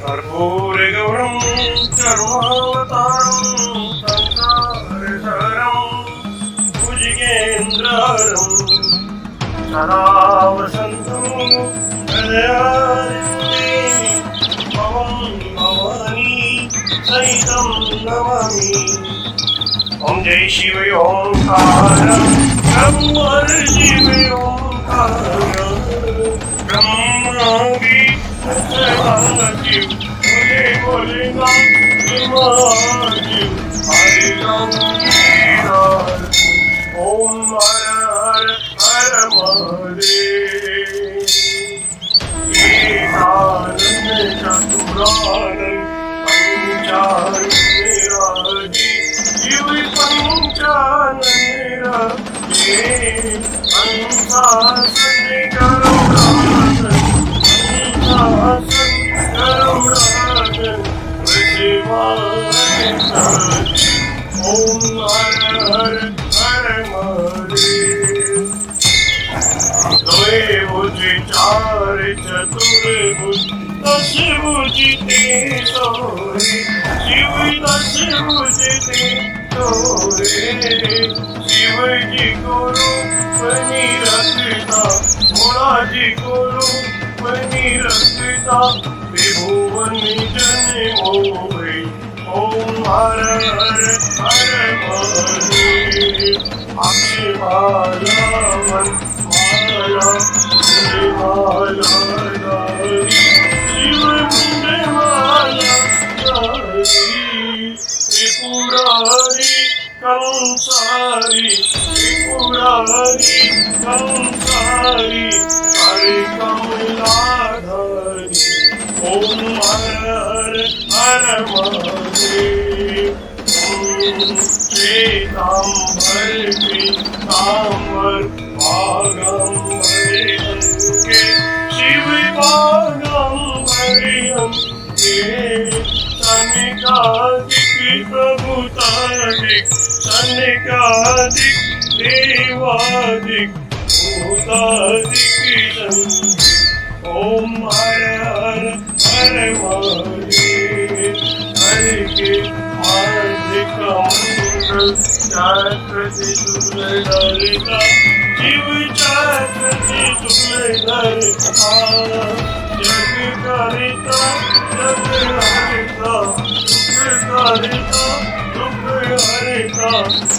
कर्पूरगौरं सर्वावतारं संसारसारं भुजगेन्द्रहरं सदा वसन्तं हृदयारण्ये भवं भवानी सहितं नमामि। ॐ जय शिव ओंकार ब्रह्म शिव ओंकार ब्रह्मा शिव बोले बोले शिव हरि राम ओम हर हर हर महादेव। एकानंद चतुरानंद पंचानंदराजी शिव पंचानंदराजी अंशासन करुणासन अंशासन करुणासन ओम हर हर हर महादेव। द्वे भुज चार चतुर्भुज दश भुज ते सोरे शिव दश भुज ते सोरे शिव जी गुरु बनी रखता भोला जी गुरु बनी रखता त्रिभुवन जन मोहे ओम हर हर हर महादेव। अक्षमाला मन माला माला दारी शिव मुंडे माला दारी त्रिपुरारी कंसारी त्रिपुरारी कंसारी हरि कमलाधारी ओम हर हर हर महादेव। श्वेतांबर पीतांबर भागंबर अंके शिव भागंबर अंके सनिकादिक प्रभुतादिक सनिकादिक देवादिक भूतादिक ओम हर हर हर महादेव। हरि के हार्दिक मंगल चक्रति सुरधरिता शिव चक्रति सुरधरिता जग करिता जग हरिता दुख करिता दुख हरिता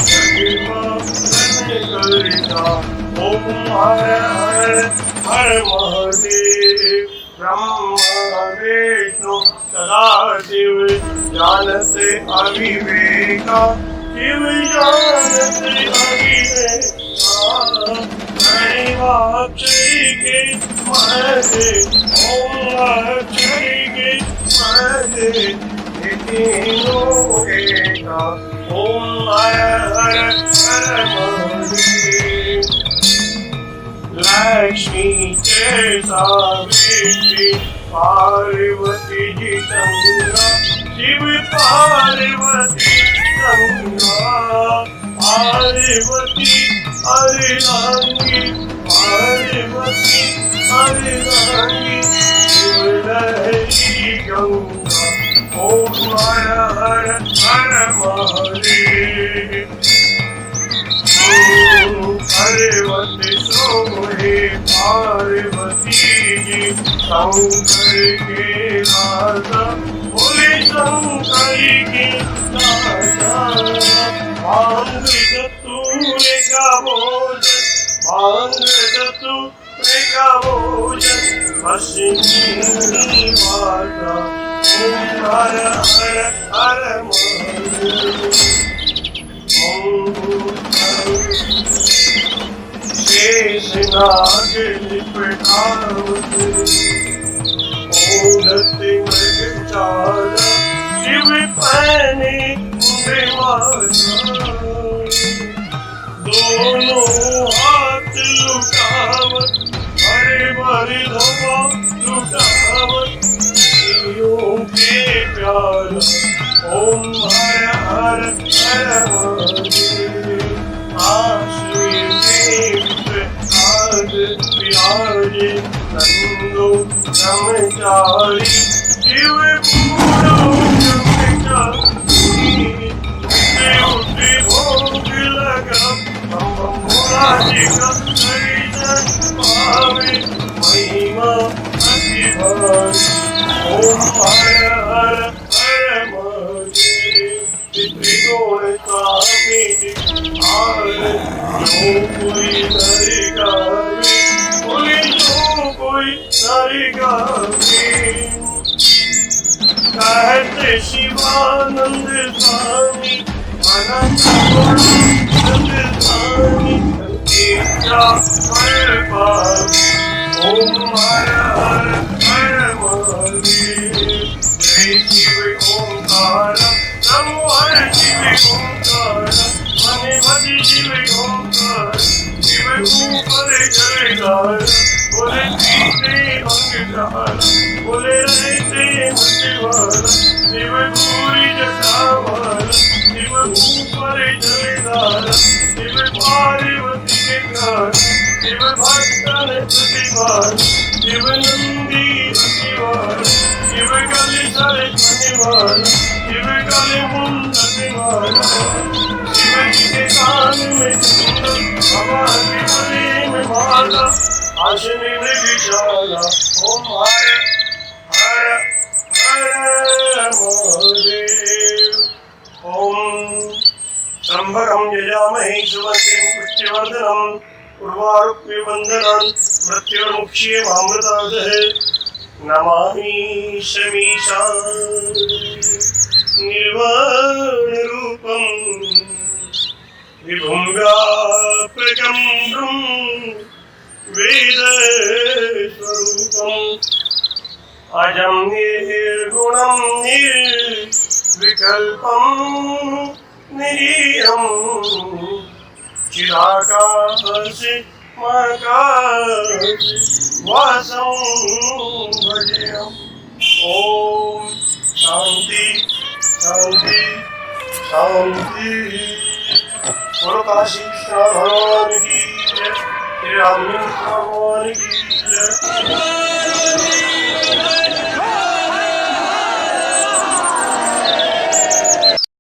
जग करिता ओम हर हर हर महादेव। ब्रह्मा विष्णु सदाशिव जानते अविवेका शिव जानते अविवेका अक्षय के महे ओम अक्षय के महे तीनों एका ओम हर हर हर महादेव। लक्ष्मी के सावित्री पार्वती जी गंगा शिव पार्वती गंगा पार्वती हरिरांगी पार्वती हरिरांगी शिव लहरी गंगा ओम हर हर हर महादेव। पार्वती सोहे पार्वती जी शंकर के राजा बोले शंकर के राजा मांग चतुरे का भोजन मांग चतुरे का भोजन पश्चिमी माता ओम हर हर हर महादेव। शेषनाग लिपटावत ओढ़ते मृगचारा शिव पहने मुंडे माता, दोनों हाथ लुटावत हरे भरी धवा लुटावत जीवों के प्यार ओम हर हर हर महादेव। आश्रय देव आज विराजे नंदो ब्रह्मचारी शिव पूरो ब्रह्मचारी उठे भोग लगा हम भोलाजी का दर्शन पावे महिमा अति भारी ओम हर हर हर महादेव। त्रिगुण कामिनी आर जो कोई नर गावे कोई जो कोई नर गावे कहते शिवानंद स्वामी अनंत गुणानंद स्वामी इच्छा फल पावे ओम हर हर हर महादेव। जय शिव ओंकार नमो हर शिव ओंकार मने भजी शिव ओंकार शिव ऊपर जयकार बोले पीते अंगधार बोले रहते मत शिव पूरी जटावार शिव ऊपर जयकार शिव पार्वती के घर शिव भक्तन प्रतिभार शिव नंदी प्रतिभार शिव गले सरे मनिवार शिव गले मुंडनिवार शिव जी के कान में कुंडल हमारे गले में माला आशनी में विशाला ओम हर हर हर महादेव। ओम त्र्यंबकं यजामहे सुगन्धिं पुष्टिवर्धनम् उर्वारुकमिबन्धनान् मृत्युर्मुक्षीयमामृतादः नमामि शमीशान् निर्वाणरूपं विभुं व्यापकं वेदस्वरूपम् अजं निर्गुणं निर्विकल्पं निरीयं चिदाकाशे वासं भजेयम्। ओम शांति शांति शांति। बोलो काशी विश्वनाथ भगवान की जय, श्री रामकृष्ण भगवान की जय।